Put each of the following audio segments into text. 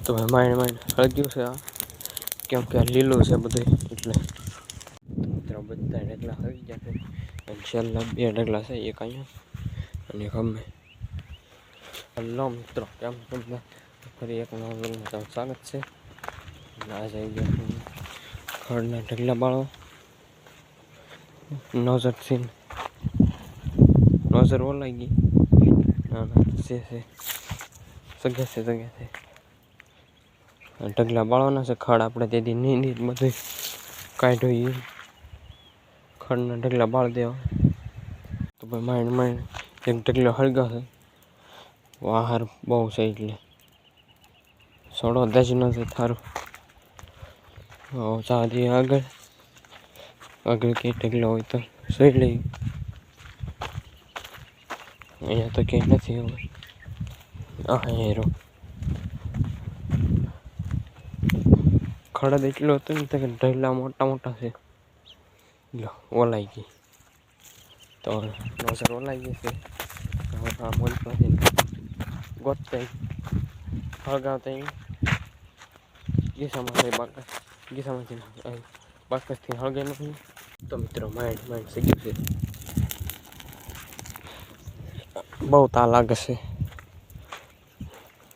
તો માઇન્ડ હળગ્યું છે આ કેમ કે આ લીલું છે બધું એટલે મિત્રો બધા ઢગલા હળી ગયા છે અને છેલ્લા 2 ઢગલા છે એક અહીંયા અને ગમે હલો મિત્રો કેમ તમને ફરી એક નવા વ્લોગમાં તમારું સ્વાગત છે અને આજે આવી ગયા ખડના ઢગલા બાળો નજર ઓલાઈ ગઈ ના છે સગે છે ઢગલા બાળવાના છે ખડ આપણે તેથી નીંદી બધું કાઢ્યું ખડના ઢગલા બાળ દેવા તો ભાઈ માઇન્ડ એક ઢગલો હળગા છે વાહાર બહુ છે એટલે સોડો દજ ન છે થારું ચાદી આગળ કંઈ ઢગલો હોય તો સોઈ લઈ અહીંયા તો કંઈ નથી હવે હેરો ખડ એટલો હતો ને કે ઢગલા મોટા છે ઓલાઈ ગઈ તો નોઝર ઓલાઈ ગઈ છે હવે આ મોલમાંથી ગોતતા હળગાવતા ગીસામાંથી બાકસથી હળગે નથી તો મિત્રો માઇન્ડ શીખ્યું છે બહુ તા લાગે છે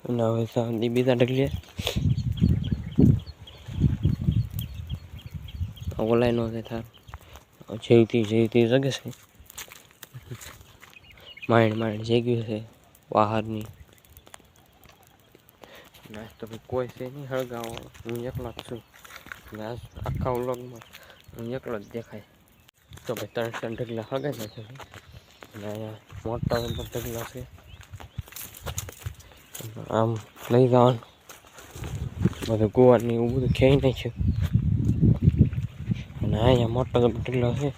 અને હવે બીજા ઢગલે ઓલાઈ નો થાય જેવતી જગે છે માઇન્ડ જગ્યું છે બહારની નાચ તો કોઈ છે નહીં હળગાવો હું એકલો જ છું નાચ આખા વ્લોગમાં હું એકલો જ દેખાય તો ભાઈ 3 ઢગલા હળગાઈ નાખે છે અને અહીંયા મોટા ઢગલા છે આમ લઈ જવાનું બધું ગોવાની એવું બધું ખેઈ નાખ્યું અને અહીંયા મોટો ઢગલો છે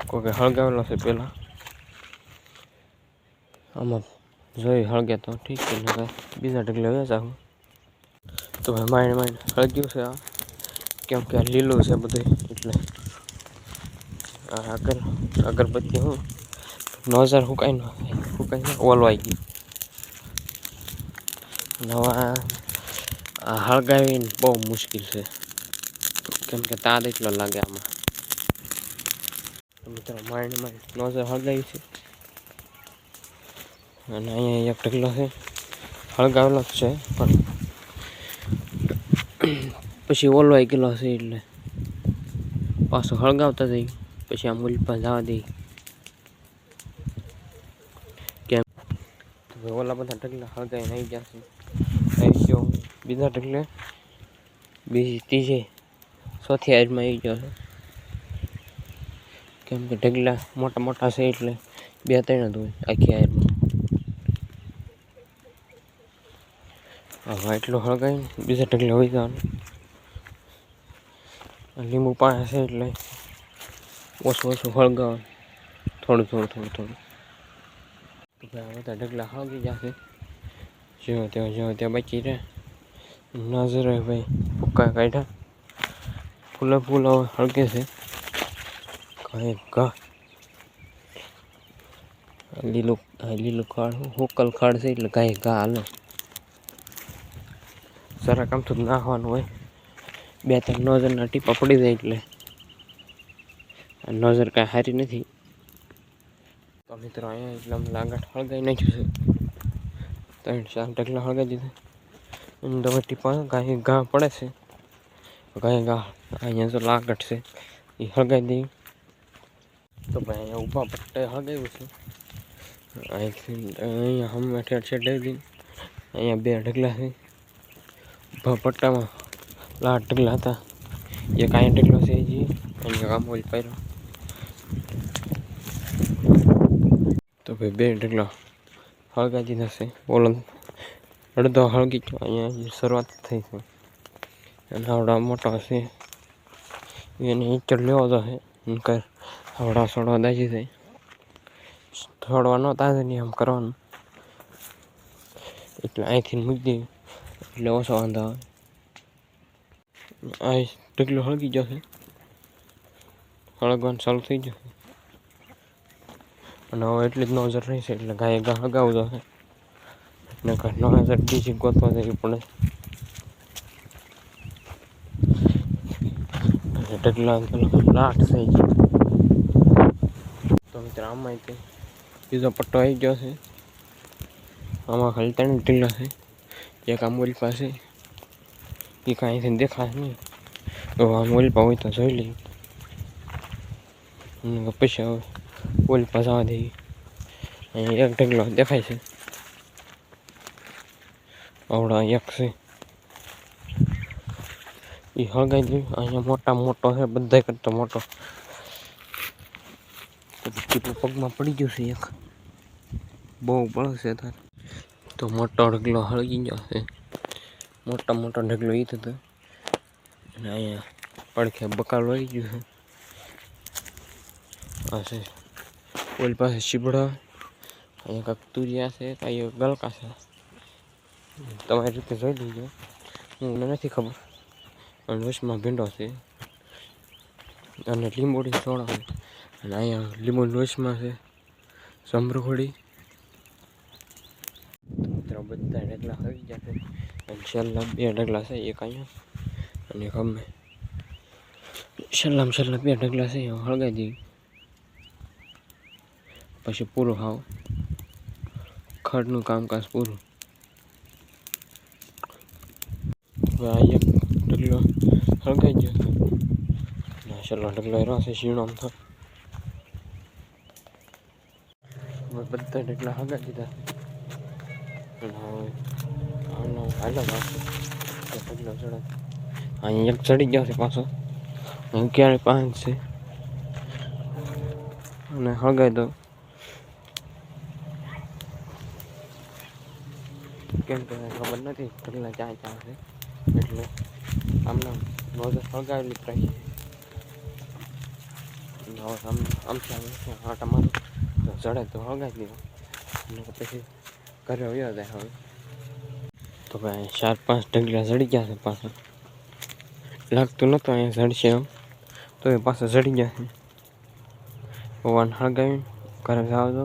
કોઈ હળગાવેલો છે પહેલાં આમાં જોઈ હળગે તો ઠીક છે ને બીજા ઢગલે વેચાવું તો ભાઈ માઇન્ડ હળગ્યું છે આ કેમ કે આ લીલું છે બધું એટલે અગરબત્તી હું નોઝર હુકાઈ ઓલવાઈ ગઈ નવા આ હળગાવીને બહુ મુશ્કેલ છે કેમ કે તાર એટલો લાગે આમાં મિત્રો માઇન્ડ નોઝર હળગાવી છે અને અહીંયા એક ઢગલો છે હળગાવેલો જ છે પણ પછી ઓલવાઈ ગયેલો છે એટલે પાછો હળગાવતા જઈ પછી આ મૂલ પર જવા દઈ કેમ ઓલા બધા ઢગલા હળગાવીને આવી ગયા છે આવી ગયો બીજા ઢગલે બીજી ત્રીજે ચોથી હાઈટમાં આવી ગયો છે કેમ કે ઢગલા મોટા છે એટલે 2-3 જ હોય આખી હાઈટમાં હા એટલું હળગાવીને બીજા ઢગલે હોઈ જવાનું લીંબુ પાણી છે એટલે ઓછું હળગાવે થોડું બધા ઢગલા હળગી જશે જેવો ત્યાં બચી રહે નજર ભાઈ ફૂકા કાઢ્યા ફૂલ હવે હળગે છે કાંઈ ઘા લીલું ખાડ હોકલ ખાડ છે એટલે કાંઈ ઘા હાલે જરાક આમ તો નાખવાનું હોય 2-3 નજરના ટીપા પડી જાય એટલે નજર કાંઈ સારી નથી તો મિત્રો અહીંયા એટલે અમે લાગાટ હળગાઈ નાખ્યું છે 3-4 ઢગલા હળગાઈ દીધા અને તમે ટીપા કાંઈ ઘા પડે છે કાંઈ ઘા અહીંયા જો લાગટ છે એ હળગાઈ દઈએ તો ભાઈ અહીંયા ઊભા પટ્ટે હળગાવ્યું છે અહીંયા હમે ઠેર દઈ અહીંયા 2 ઢગલા છે ઊભા પટ્ટામાં લાટ ઢગલા હતા એક અહીંયા ઢગલો છે જે અને આમોલ પાડ્યો તો ભાઈ 2 ઢગલા હળગાઈ દીધા છે ઓલો અડધો હળગી ગયો અહીંયા શરૂઆત થઈ છે અને આવડા મોટો છે એને ઈચડ લેવો તો છે આવડા સોડવા દાજી થાય થોડવા ન તાજે નહીં આમ કરવાનું એટલે અહીંથી મૂકી દઈએ એટલે ઓછો વાંધો આવે આ ઢગલો હળગી જશે હળગવાનું ચાલુ થઈ જશે અને હવે એટલી જ નજર રહી છે એટલે ગાય હળગાવું જશે નકર નવા બીજી ગોતવા જવી પડે. ઢગલા લાટ થઈ ગઈ. તો મિત્ર આમાં બીજો પટ્ટો આવી ગયો છે. આમાં ખાલી 3 ઢગલા છે. એક આમ ઓલી પાસે એ કાંઈથી દેખાશે નહીં. તો આમ ઓલી પા હોય તો જોઈ લઈએ. પછી હવે ઓલી પાસે આવવા દઈએ. અહીંયા એક ઢગલો દેખાય છે. આવડા એક છે એ હળગાઈ દઈએ. અહીંયા મોટો છે, બધા કરતો મોટો. પગમાં પડી ગયું છે એક, બહુ બળશે તાર. તો મોટો ઢગલો હળગી ગયો છે. મોટો ઢગલો એ થતો. અને અહીંયા પડખે બકાલ વળી ગયું છે. આ છે ઓલી પાસે શીબડા. અહીંયા કાંક તુરિયા છે, કાંઈ ગલકા છે. તમારી રીતે જોઈ લીજો, મને નથી ખબર. અને વચમાં ભીંડો છે અને લીંબોડી સોડા છે. અને અહીંયા લીંબોડી વચમાં છે સમૃખોડી. મિત્રો બધા ઢગલા આવી ગયા છે. અને છેલ્લા 2 ઢગલા છે, એક અહીંયા અને એક અમે. છેલ્લા 2 ઢગલા છે, હળગાઈ દઈએ. પછી પૂરું હાવ ખડનું કામકાજ પૂરું. આ એક ઢગલો હળગાઈ ગયો છે. છેલ્લો ઢગલો રહ્યો છે શીણો આમ તો. બધા ઢગલા હળગાઈ દીધા. હાલો ઢગલો ચડે. અહીંયા એક ચડી ગયો છે પાછો. અહીં ક્યારે 5 છે અને હળગાઈ દો. કેમ કે ખબર નથી ઢગલા ક્યાં છે, એટલે આમને રોજ હળગાવેલી જ રહી. આટા મારું તો ચડે તો હળગાવી દીધું. અને પછી ઘરે વયો જાય. હવે તો ભાઈ 4-5 ઢગલા ચડી ગયા છે પાછા. લાગતું નહોતું અહીંયા ચડશે એમ, તો એ પાછા ચડી ગયા છે. પવન હળગાવીને ઘરે જાવ.